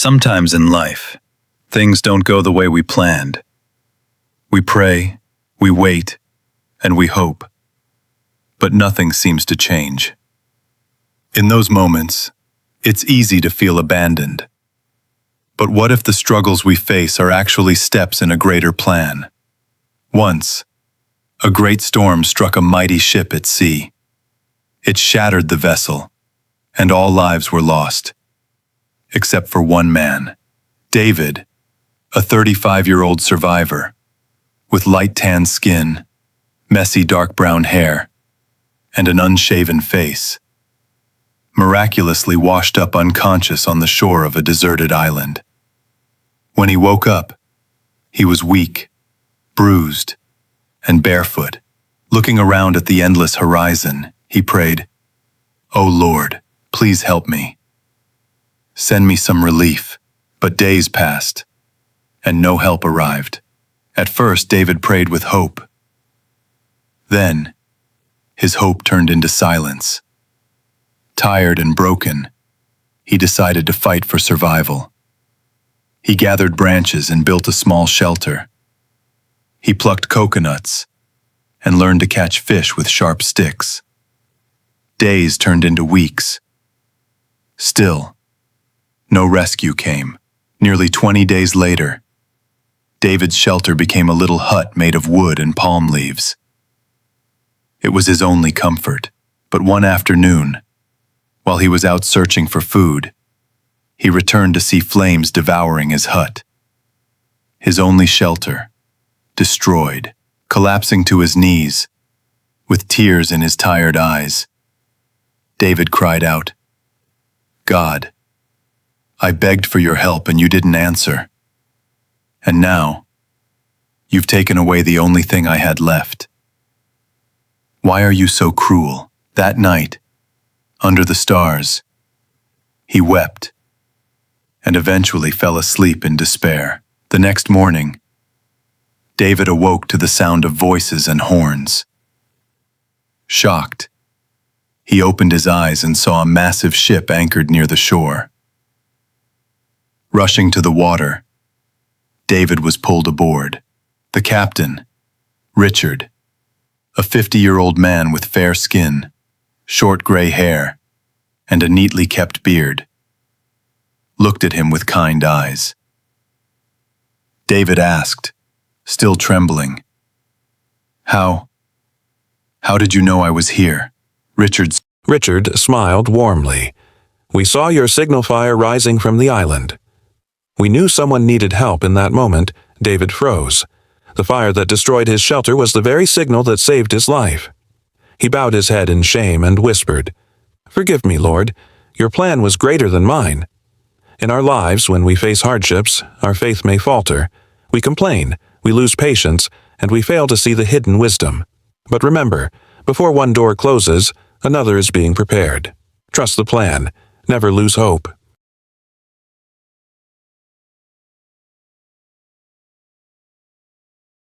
Sometimes in life, things don't go the way we planned. We pray, we wait, and we hope. But nothing seems to change. In those moments, it's easy to feel abandoned. But what if the struggles we face are actually steps in a greater plan? Once, a great storm struck a mighty ship at sea. It shattered the vessel, and all lives were lost. Except for one man, David, a 35-year-old survivor, with light tan skin, messy dark brown hair, and an unshaven face, miraculously washed up unconscious on the shore of a deserted island. When he woke up, he was weak, bruised, and barefoot. Looking around at the endless horizon, he prayed, "Oh Lord, please help me. Send me some relief." But days passed, and no help arrived. At first, David prayed with hope. Then, his hope turned into silence. Tired and broken, he decided to fight for survival. He gathered branches and built a small shelter. He plucked coconuts and learned to catch fish with sharp sticks. Days turned into weeks. Still, no rescue came. Nearly 20 days later, David's shelter became a little hut made of wood and palm leaves. It was his only comfort, but one afternoon, while he was out searching for food, he returned to see flames devouring his hut. His only shelter, destroyed, collapsing to his knees, with tears in his tired eyes. David cried out, "God, I begged for your help and you didn't answer. And now, you've taken away the only thing I had left. Why are you so cruel?" That night, under the stars, he wept and eventually fell asleep in despair. The next morning, David awoke to the sound of voices and horns. Shocked, he opened his eyes and saw a massive ship anchored near the shore. Rushing to the water, David was pulled aboard. The captain, Richard, a 50-year-old man with fair skin, short gray hair, and a neatly kept beard, looked at him with kind eyes. David asked, still trembling, How did you know I was here?" Richard smiled warmly. "We saw your signal fire rising from the island. We knew someone needed help in that moment." David froze. The fire that destroyed his shelter was the very signal that saved his life. He bowed his head in shame and whispered, "Forgive me, Lord. Your plan was greater than mine." In our lives, when we face hardships, our faith may falter. We complain, we lose patience, and we fail to see the hidden wisdom. But remember, before one door closes, another is being prepared. Trust the plan. Never lose hope.